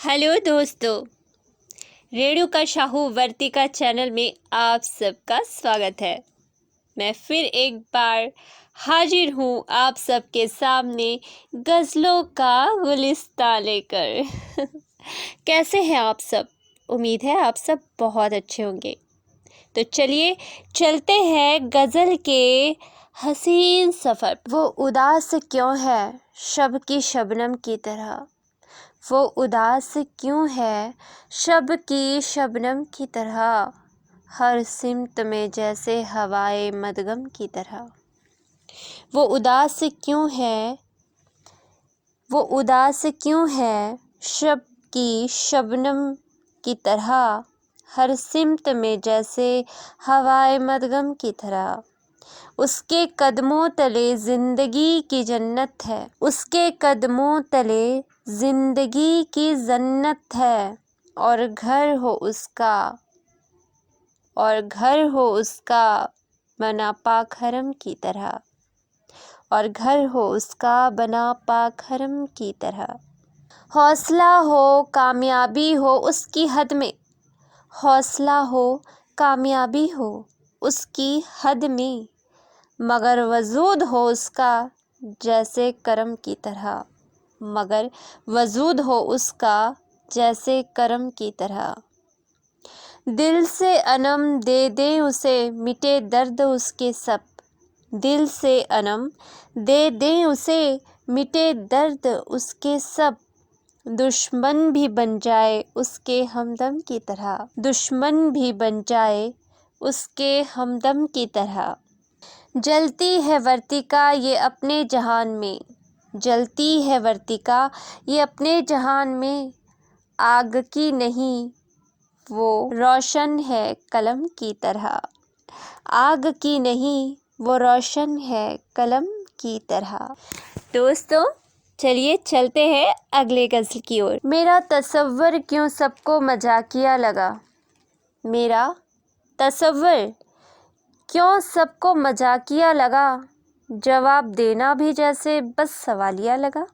Hello दोस्तों, radio का शाहू वर्तिका channel में आप सबका स्वागत है। मैं फिर एक बार हाजिर हूँ आप सबके सामने गज़लों का गुलिस्तां लेकर। कैसे हैं आप सब? उम्मीद है आप सब बहुत अच्छे होंगे। तो चलिए चलते हैं गज़ल के हसीन सफ़र। वो उदास क्यों है शब की शबनम की तरह, वो उदास क्यों है शब की शबनम की तरह, हर सिमत में जैसे हवाए मदगम की तरह। वो उदास क्यों है, वो उदास क्यों है शब की शबनम की तरह, हर सिमत में जैसे हवाए मदगम की तरह। उसके कदमों तले जिंदगी की जन्नत है, उसके कदमों तले जिंदगी की जन्नत है, और घर हो उसका, और घर हो उसका बना पाक हरम की तरह, और घर हो उसका बना पाक हरम की तरह। हौसला हो कामयाबी हो उसकी हद में, हौसला हो कामयाबी हो उसकी हद में, मगर वजूद हो उसका जैसे करम की तरह, मगर वजूद हो उसका जैसे करम की तरह। दिल से अनम दे दें उसे मिटे दर्द उसके सब, दिल से अनम दे दें उसे मिटे दर्द उसके सब, दुश्मन भी बन जाए उसके हमदम की तरह, दुश्मन भी बन जाए उसके हमदम की तरह। जलती है वर्तिका ये अपने जहान में, जलती है वर्तिका ये अपने जहान में, आग की नहीं वो रोशन है कलम की तरह, आग की नहीं वो रोशन है कलम की तरह। दोस्तों चलिए चलते हैं अगले गज़ल की ओर। मेरा तसव्वुर क्यों सबको मजाकिया लगा, मेरा तसव्वुर क्यों सबको मजाकिया लगा, जवाब देना भी जैसे बस सवालिया लगा।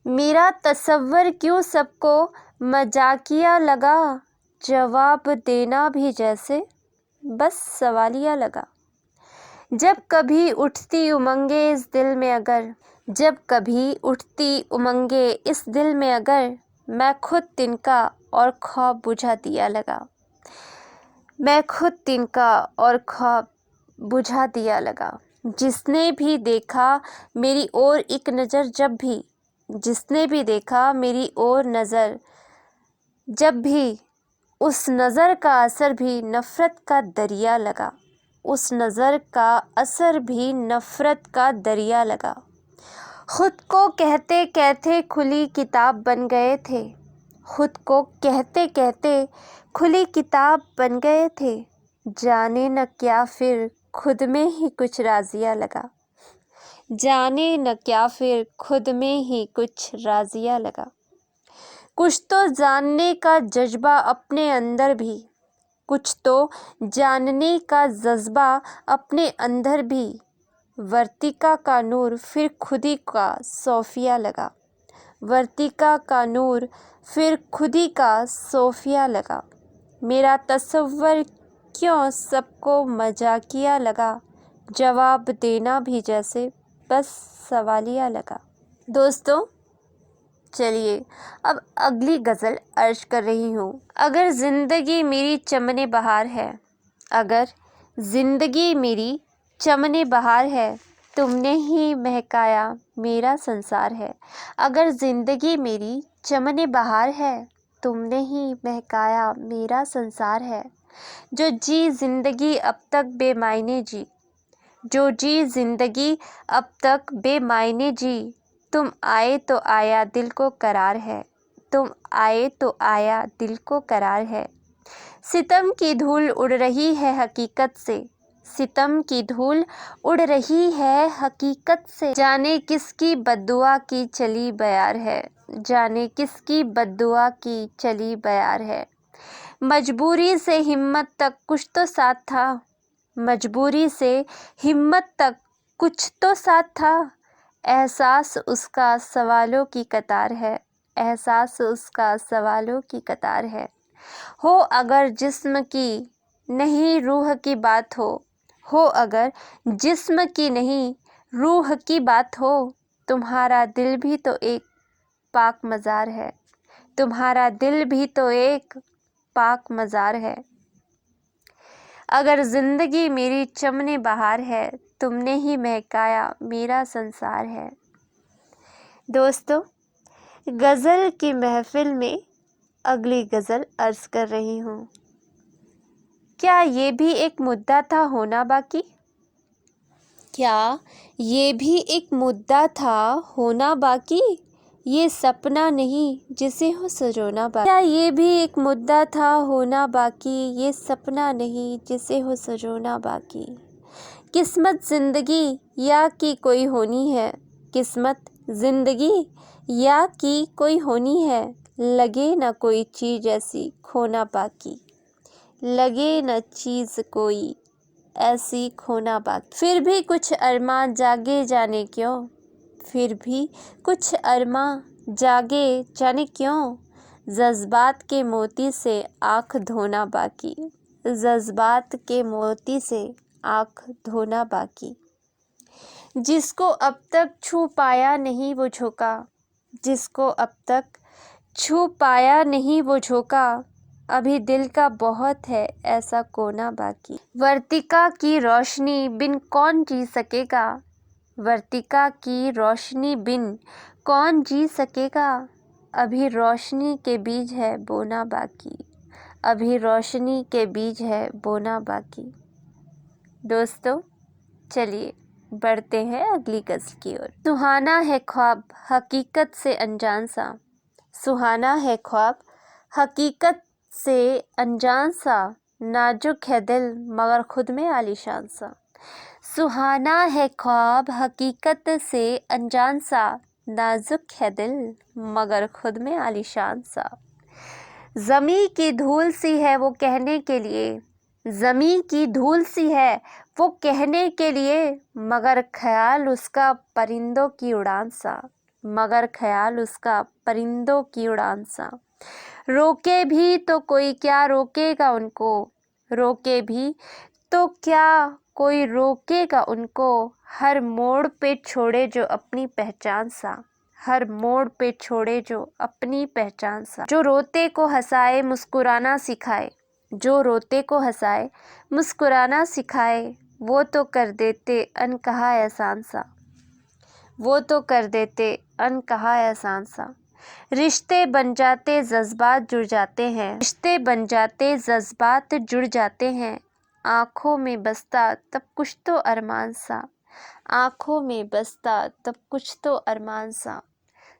मेरा तसव्वुर क्यों सबको मजाकिया लगा, जवाब देना भी जैसे बस सवालिया लगा। जब कभी उठती उमंगे इस दिल में अगर, जब कभी उठती उमंगे इस दिल में अगर, मैं खुद तिनका और ख्वाब बुझा दिया लगा, मैं खुद तिनका और ख्वाब बुझा दिया लगा। जिसने भी देखा मेरी ओर एक नज़र जब भी, जिसने भी देखा मेरी ओर नज़र जब भी, उस नज़र का असर भी नफ़रत का दरिया लगा, उस नज़र का असर भी नफ़रत का दरिया लगा। खुद को कहते कहते खुली किताब बन गए थे, खुद को कहते कहते खुली किताब बन गए थे, जाने न क्या फिर खुद में ही कुछ राजिया लगा, जाने न क्या फिर खुद में ही कुछ राजिया लगा। कुछ तो जानने का जज्बा अपने अंदर भी, कुछ तो जानने का जज्बा अपने अंदर भी, वर्तिका का नूर फिर खुदी का सोफिया लगा, वर्तिका का नूर फिर खुदी का सोफिया लगा। मेरा तसव्वुर क्यों सबको मजाकिया लगा, जवाब देना भी जैसे बस सवालिया लगा। दोस्तों चलिए अब अगली गज़ल अर्ज कर रही हूँ। अगर ज़िंदगी मेरी चमने बहार है, अगर ज़िंदगी मेरी चमने बहार है, तुमने ही महकाया मेरा संसार है। अगर ज़िंदगी मेरी चमने बहार है, तुमने ही महकाया मेरा संसार है। जो जी ज़िंदगी अब तक बेमायने जी, जो जी ज़िंदगी अब तक बेमायने जी, तुम आए तो आया दिल को करार है, तुम आए तो आया दिल को करार है। सितम की धूल उड़ रही है हकीकत से, सितम की धूल उड़ रही है हकीकत से, जाने किसकी बद्दुआ की चली बयार है, जाने किसकी बद्दुआ की चली बयार है। मजबूरी से हिम्मत तक कुछ तो साथ था, मजबूरी से हिम्मत तक कुछ तो साथ था, एहसास उसका सवालों की कतार है, احساس اس کا سوالوں کی قطار ہے۔ ہو اگر جسم کی نہیں روح کی بات ہو اگر جسم کی نہیں روح کی بات ہو، تمہارا دل بھی تو ایک پاک مزار ہے، تمہارا دل بھی تو ایک پاک مزار ہے۔ اگر زندگی میری چمن بہار ہے، تم نے ہی مہکایا میرا سنسار ہے۔ دوستو، غزل کی محفل میں اگلی غزل عرض کر رہی ہوں۔ کیا یہ بھی ایک مدعا تھا ہونا باقی؟ کیا یہ بھی ایک مدعا تھا ہونا باقی؟ یہ سپنا نہیں جسے ہو سجونا باقی۔ کیا یہ بھی ایک مدعا تھا ہونا باقی؟ یہ سپنا نہیں جسے ہو سجونا باقی۔ قسمت زندگی یا کی کوئی ہونی ہے، قسمت زندگی یا کی کوئی ہونی ہے، لگے نہ کوئی چیز ایسی کھونا باقی، لگے نہ چیز کوئی ایسی کھونا باقی۔ پھر بھی کچھ ارماں جاگے جانے کیوں، پھر بھی کچھ ارماں جاگے جانے کیوں، جذبات کے موتی سے آنکھ دھونا باقی، جذبات کے موتی سے آنکھ دھونا باقی۔ جس کو اب تک چھو پایا نہیں وہ جھونکا، جس کو اب تک چھو پایا نہیں وہ جھونکا، ابھی دل کا بہت ہے ایسا کونا باقی۔ ورتکا کی روشنی بن کون جی سکے گا، ورتکا کی روشنی بن کون جی سکے گا، ابھی روشنی کے بیج ہے بونا باقی، ابھی روشنی کے بیج ہے بونا باقی۔ دوستو، چلیے بڑھتے ہیں اگلی غزل کی اور۔ سہانا ہے خواب حقیقت سے انجان سا، سہانا ہے خواب حقیقت سے انجان سا، نازک ہے دل مگر خود میں عالیشان سا، سہانا ہے خواب حقیقت سے انجان سا، نازک ہے دل مگر خود میں عالیشان سا۔ زمیں کی دھول سی ہے وہ کہنے کے لیے، زمیں کی دھول سی ہے وہ کہنے کے لیے، مگر خیال اس کا پرندوں کی اڑان سا، مگر خیال اس کا پرندوں کی اڑان سا۔ روکے بھی تو کوئی کیا روکے گا ان کو، روکے بھی تو کیا کوئی روکے گا ان کو، ہر موڑ پہ چھوڑے جو اپنی پہچان سا، ہر موڑ پہ چھوڑے جو اپنی پہچان سا۔ جو روتے کو ہنسائے مسکرانا سکھائے، جو روتے کو ہنسائے مسکرانا سکھائے، وہ تو کر دیتے ان کہا احسان سا، وہ تو کر دیتے ان کہا احسان سا۔ رشتے بن جاتے جذبات جڑ جاتے ہیں، رشتے بن جاتے جذبات جڑ جاتے ہیں، آنکھوں میں بستا تب کچھ تو ارمان سا، آنکھوں میں بستا تب کچھ تو ارمان سا۔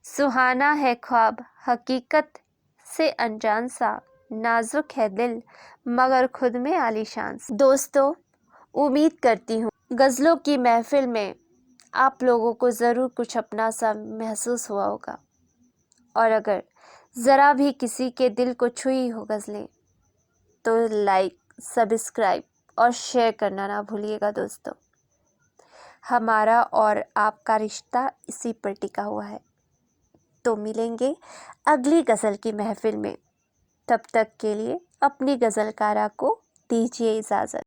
سہانا ہے خواب حقیقت سے انجان سا، نازک ہے دل مگر خود میں عالیشان سا۔ دوستو، امید کرتی ہوں غزلوں کی محفل میں آپ لوگوں کو ضرور کچھ اپنا سا محسوس ہوا ہوگا، اور اگر ذرا بھی کسی کے دل کو چھوئی ہو غزلیں تو لائک، سبسکرائب اور شیئر کرنا نہ بھولیے گا دوستو۔ ہمارا اور آپ کا رشتہ اسی پر ٹکا ہوا ہے۔ تو ملیں گے اگلی غزل کی محفل میں، تب تک کے لیے اپنی غزل کارہ کو دیجیے اجازت۔